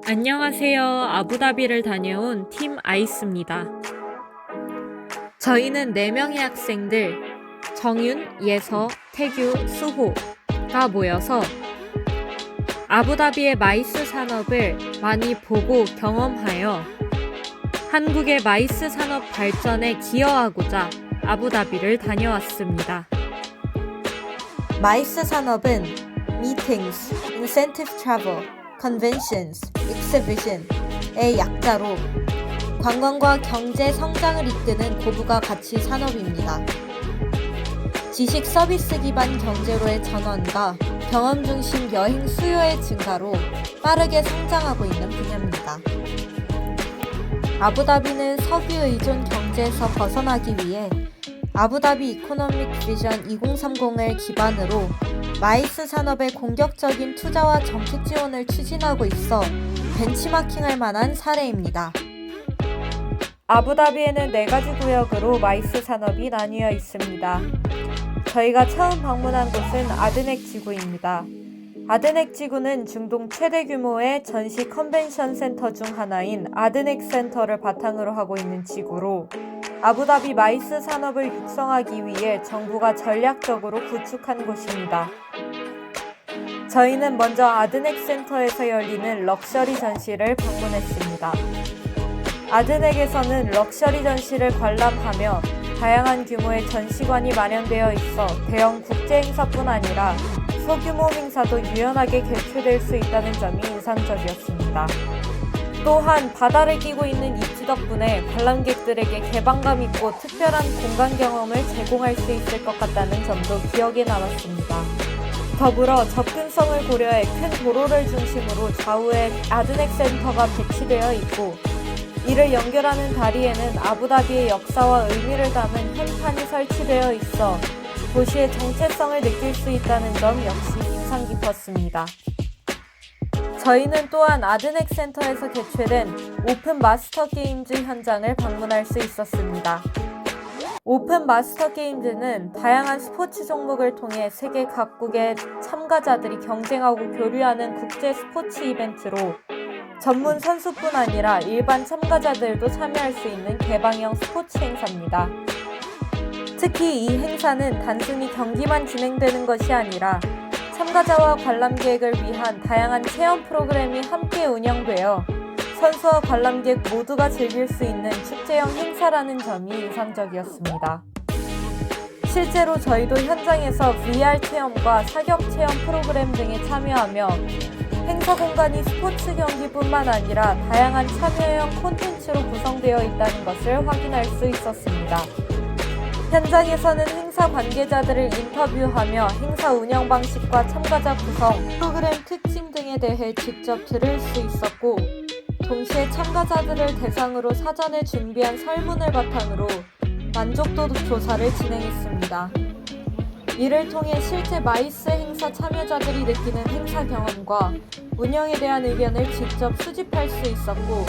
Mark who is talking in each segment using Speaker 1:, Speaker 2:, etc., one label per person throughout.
Speaker 1: 안녕하세요. 아부다비를 다녀온 팀 아이스입니다. 저희는 4명의 학생들 정윤, 예서, 태규, 수호가 모여서 아부다비의 마이스 산업을 많이 보고 경험하여 한국의 마이스 산업 발전에 기여하고자 아부다비를 다녀왔습니다.
Speaker 2: 마이스 산업은 Meetings, Incentive Travel, Conventions, Exhibition의 약자로 관광과 경제 성장을 이끄는 고부가 가치 산업입니다. 지식 서비스 기반 경제로의 전환과 경험 중심 여행 수요의 증가로 빠르게 성장하고 있는 분야입니다. 아부다비는 석유 의존 경제에서 벗어나기 위해 아부다비 이코노믹 비전 2030을 기반으로 마이스 산업의 공격적인 투자와 정책 지원을 추진하고 있어 벤치마킹할 만한 사례입니다. 아부다비에는 4가지 구역으로 마이스 산업이 나뉘어 있습니다. 저희가 처음 방문한 곳은 아드넥 지구입니다. 아드넥 지구는 중동 최대 규모의 전시 컨벤션 센터 중 하나인 아드넥 센터를 바탕으로 하고 있는 지구로 아부다비 마이스 산업을 육성하기 위해 정부가 전략적으로 구축한 곳입니다. 저희는 먼저 아드넥 센터에서 열리는 럭셔리 전시를 방문했습니다. 아드넥에서는 럭셔리 전시를 관람하며 다양한 규모의 전시관이 마련되어 있어 대형 국제 행사뿐 아니라 소규모 행사도 유연하게 개최될 수 있다는 점이 인상적이었습니다. 또한 바다를 끼고 있는 입지 덕분에 관람객들에게 개방감 있고 특별한 공간 경험을 제공할 수 있을 것 같다는 점도 기억에 남았습니다. 더불어 접근성을 고려해 큰 도로를 중심으로 좌우에 아드넥 센터가 배치되어 있고 이를 연결하는 다리에는 아부다비의 역사와 의미를 담은 현판이 설치되어 있어 도시의 정체성을 느낄 수 있다는 점 역시 인상 깊었습니다. 저희는 또한 아드넥 센터에서 개최된 오픈 마스터 게임즈 현장을 방문할 수 있었습니다. 오픈 마스터 게임즈는 다양한 스포츠 종목을 통해 세계 각국의 참가자들이 경쟁하고 교류하는 국제 스포츠 이벤트로 전문 선수뿐 아니라 일반 참가자들도 참여할 수 있는 개방형 스포츠 행사입니다. 특히 이 행사는 단순히 경기만 진행되는 것이 아니라 참가자와 관람객을 위한 다양한 체험 프로그램이 함께 운영되어 선수와 관람객 모두가 즐길 수 있는 축제형 행사라는 점이 인상적이었습니다. 실제로 저희도 현장에서 VR 체험과 사격 체험 프로그램 등에 참여하며 행사 공간이 스포츠 경기뿐만 아니라 다양한 참여형 콘텐츠로 구성되어 있다는 것을 확인할 수 있었습니다. 현장에서는 행사 관계자들을 인터뷰하며 행사 운영 방식과 참가자 구성, 프로그램 특징 등에 대해 직접 들을 수 있었고 동시에 참가자들을 대상으로 사전에 준비한 설문을 바탕으로 만족도 조사를 진행했습니다. 이를 통해 실제 마이스 행사 참여자들이 느끼는 행사 경험과 운영에 대한 의견을 직접 수집할 수 있었고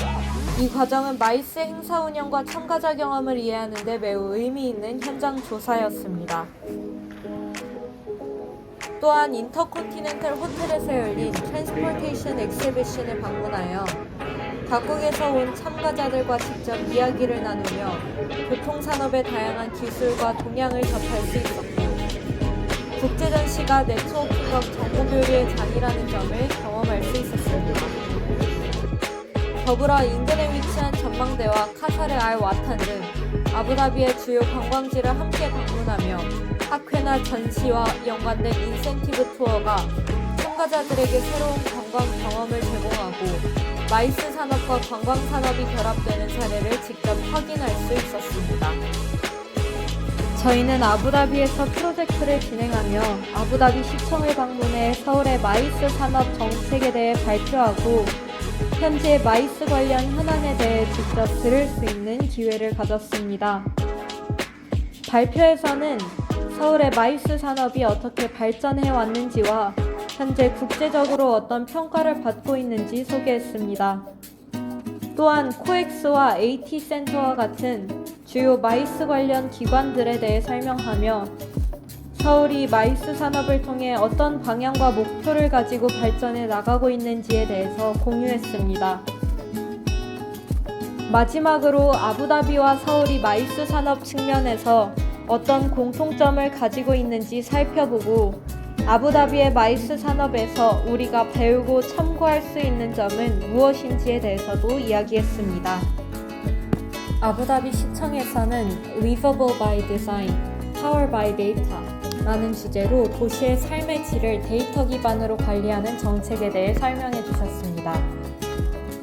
Speaker 2: 이 과정은 마이스 행사 운영과 참가자 경험을 이해하는 데 매우 의미 있는 현장 조사였습니다. 또한 인터컨티넨탈 호텔에서 열린 트랜스포테이션 엑시비션을 방문하여 각국에서 온 참가자들과 직접 이야기를 나누며 교통산업의 다양한 기술과 동향을 접할 수 있었고 국제전시가 네트워킹과 정보교류의 장이라는 점을 경험할 수 있었습니다. 더불어 인근에 위치한 전망대와 카사르 알 와탄 등 아부다비의 주요 관광지를 함께 방문하며 학회나 전시와 연관된 인센티브 투어가 참가자들에게 새로운 관광 경험을 제공하고 마이스 산업과 관광 산업이 결합되는 사례를 직접 확인할 수 있었습니다. 저희는 아부다비에서 프로젝트를 진행하며 아부다비 시청을 방문해 서울의 마이스 산업 정책에 대해 발표하고 현재 마이스 관련 현안에 대해 직접 들을 수 있는 기회를 가졌습니다. 발표에서는 서울의 마이스 산업이 어떻게 발전해 왔는지와 현재 국제적으로 어떤 평가를 받고 있는지 소개했습니다. 또한 코엑스와 AT센터와 같은 주요 마이스 관련 기관들에 대해 설명하며 서울이 마이스 산업을 통해 어떤 방향과 목표를 가지고 발전해 나가고 있는지에 대해서 공유했습니다. 마지막으로 아부다비와 서울이 마이스 산업 측면에서 어떤 공통점을 가지고 있는지 살펴보고 아부다비의 마이스 산업에서 우리가 배우고 참고할 수 있는 점은 무엇인지에 대해서도 이야기했습니다. 아부다비 시청에서는 Livable by Design, Power by Data 라는 주제로 도시의 삶의 질을 데이터 기반으로 관리하는 정책에 대해 설명해 주셨습니다.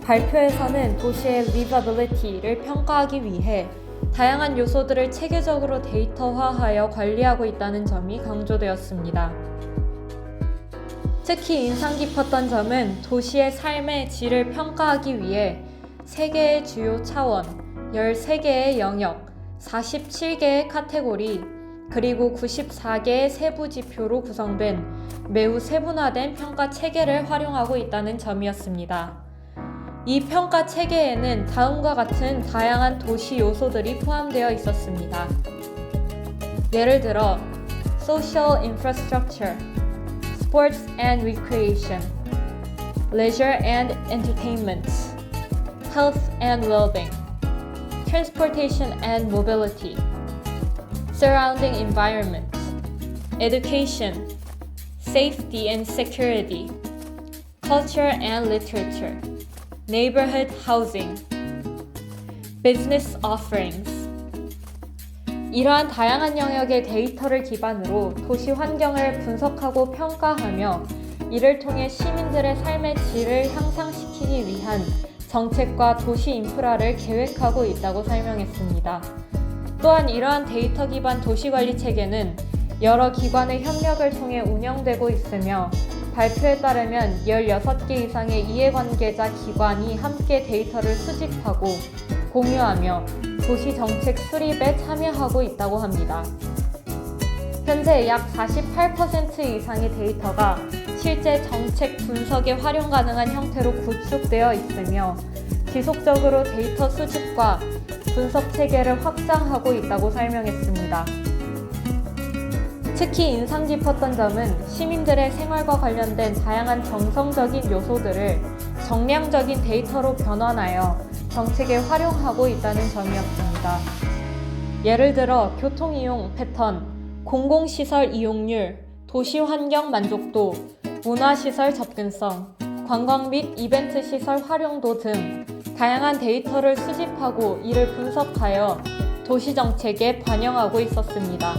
Speaker 2: 발표에서는 도시의 livability를 평가하기 위해 다양한 요소들을 체계적으로 데이터화하여 관리하고 있다는 점이 강조되었습니다. 특히 인상 깊었던 점은 도시의 삶의 질을 평가하기 위해 3개의 주요 차원, 13개의 영역, 47개의 카테고리, 그리고 94개의 세부 지표로 구성된 매우 세분화된 평가 체계를 활용하고 있다는 점이었습니다. 이 평가 체계에는 다음과 같은 다양한 도시 요소들이 포함되어 있었습니다. 예를 들어 Social Infrastructure, Sports and Recreation, Leisure and Entertainment, Health and Well-being, Transportation and Mobility, Surrounding Environment, Education, Safety and Security, Culture and Literature, Neighborhood Housing, Business Offerings. 이러한 다양한 영역의 데이터를 기반으로 도시 환경을 분석하고 평가하며 이를 통해 시민들의 삶의 질을 향상시키기 위한 정책과 도시 인프라를 계획하고 있다고 설명했습니다. 또한 이러한 데이터 기반 도시관리 체계는 여러 기관의 협력을 통해 운영되고 있으며 발표에 따르면 16개 이상의 이해관계자 기관이 함께 데이터를 수집하고 공유하며 도시정책 수립에 참여하고 있다고 합니다. 현재 약 48% 이상의 데이터가 실제 정책 분석에 활용 가능한 형태로 구축되어 있으며 지속적으로 데이터 수집과 분석 체계를 확장하고 있다고 설명했습니다. 특히 인상 깊었던 점은 시민들의 생활과 관련된 다양한 정성적인 요소들을 정량적인 데이터로 변환하여 정책에 활용하고 있다는 점이었습니다. 예를 들어 교통이용 패턴, 공공시설 이용률, 도시환경 만족도, 문화시설 접근성, 관광 및 이벤트 시설 활용도 등 다양한 데이터를 수집하고 이를 분석하여 도시정책에 반영하고 있었습니다.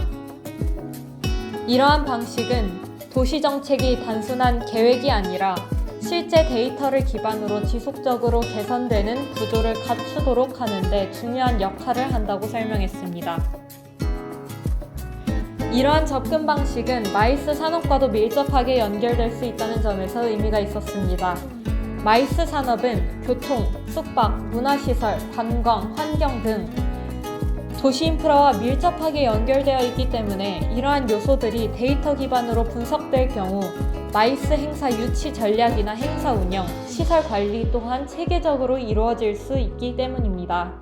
Speaker 2: 이러한 방식은 도시정책이 단순한 계획이 아니라 실제 데이터를 기반으로 지속적으로 개선되는 구조를 갖추도록 하는 데 중요한 역할을 한다고 설명했습니다. 이러한 접근 방식은 마이스 산업과도 밀접하게 연결될 수 있다는 점에서 의미가 있었습니다. 마이스 산업은 교통, 숙박, 문화시설, 관광, 환경 등 도시 인프라와 밀접하게 연결되어 있기 때문에 이러한 요소들이 데이터 기반으로 분석될 경우 마이스 행사 유치 전략이나 행사 운영, 시설 관리 또한 체계적으로 이루어질 수 있기 때문입니다.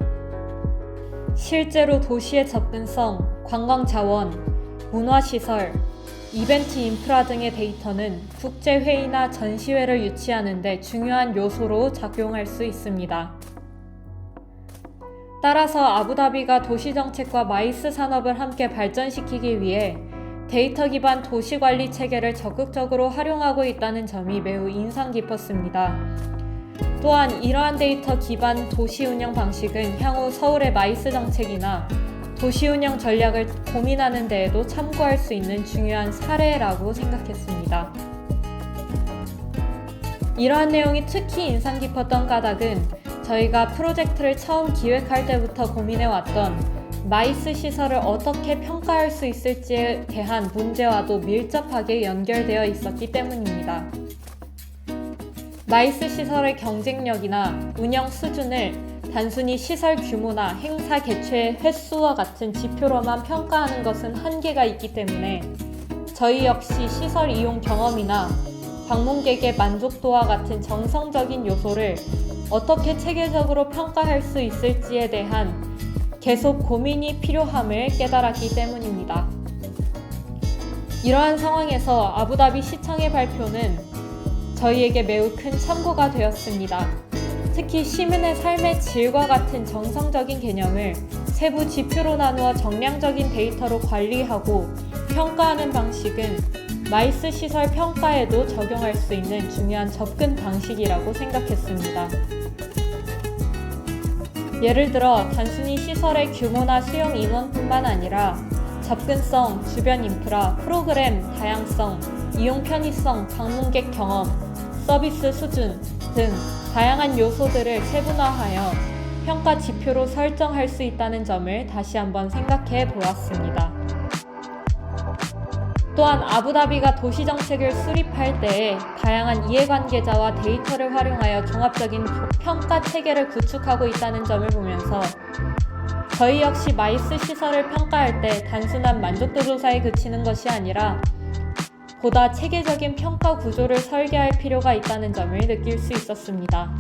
Speaker 2: 실제로 도시의 접근성, 관광 자원, 문화시설, 이벤트 인프라 등의 데이터는 국제회의나 전시회를 유치하는 데 중요한 요소로 작용할 수 있습니다. 따라서 아부다비가 도시정책과 마이스 산업을 함께 발전시키기 위해 데이터 기반 도시관리 체계를 적극적으로 활용하고 있다는 점이 매우 인상 깊었습니다. 또한 이러한 데이터 기반 도시 운영 방식은 향후 서울의 마이스 정책이나 도시 운영 전략을 고민하는 데에도 참고할 수 있는 중요한 사례라고 생각했습니다. 이러한 내용이 특히 인상 깊었던 까닭은 저희가 프로젝트를 처음 기획할 때부터 고민해왔던 마이스 시설을 어떻게 평가할 수 있을지에 대한 문제와도 밀접하게 연결되어 있었기 때문입니다. 마이스 시설의 경쟁력이나 운영 수준을 단순히 시설 규모나 행사 개최 횟수와 같은 지표로만 평가하는 것은 한계가 있기 때문에 저희 역시 시설 이용 경험이나 방문객의 만족도와 같은 정성적인 요소를 어떻게 체계적으로 평가할 수 있을지에 대한 계속 고민이 필요함을 깨달았기 때문입니다.
Speaker 1: 이러한 상황에서 아부다비 시청의 발표는 저희에게 매우 큰 참고가 되었습니다. 특히 시민의 삶의 질과 같은 정성적인 개념을 세부 지표로 나누어 정량적인 데이터로 관리하고 평가하는 방식은 마이스 시설 평가에도 적용할 수 있는 중요한 접근 방식이라고 생각했습니다. 예를 들어 단순히 시설의 규모나 수용 인원뿐만 아니라 접근성, 주변 인프라, 프로그램 다양성, 이용 편의성, 방문객 경험, 서비스 수준 등 다양한 요소들을 세분화하여 평가 지표로 설정할 수 있다는 점을 다시 한번 생각해 보았습니다. 또한 아부다비가 도시정책을 수립할 때에 다양한 이해관계자와 데이터를 활용하여 종합적인 평가 체계를 구축하고 있다는 점을 보면서 저희 역시 마이스 시설을 평가할 때 단순한 만족도 조사에 그치는 것이 아니라 보다 체계적인 평가 구조를 설계할 필요가 있다는 점을 느낄 수 있었습니다.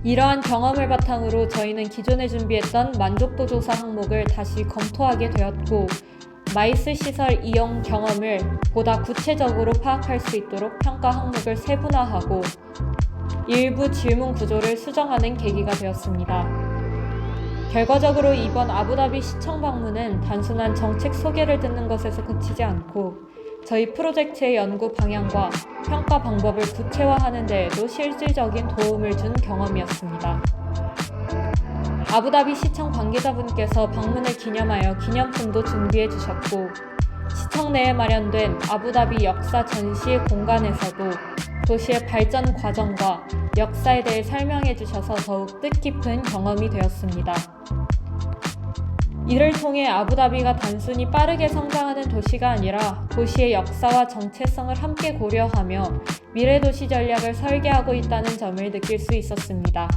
Speaker 1: 이러한 경험을 바탕으로 저희는 기존에 준비했던 만족도 조사 항목을 다시 검토하게 되었고 마이스 시설 이용 경험을 보다 구체적으로 파악할 수 있도록 평가 항목을 세분화하고 일부 질문 구조를 수정하는 계기가 되었습니다. 결과적으로 이번 아부다비 시청 방문은 단순한 정책 소개를 듣는 것에서 그치지 않고 저희 프로젝트의 연구 방향과 평가 방법을 구체화하는 데에도 실질적인 도움을 준 경험이었습니다. 아부다비 시청 관계자분께서 방문을 기념하여 기념품도 준비해 주셨고 시청 내에 마련된 아부다비 역사 전시 공간에서도 도시의 발전 과정과 역사에 대해 설명해 주셔서 더욱 뜻깊은 경험이 되었습니다. 이를 통해 아부다비가 단순히 빠르게 성장하는 도시가 아니라 도시의 역사와 정체성을 함께 고려하며 미래 도시 전략을 설계하고 있다는 점을 느낄 수 있었습니다.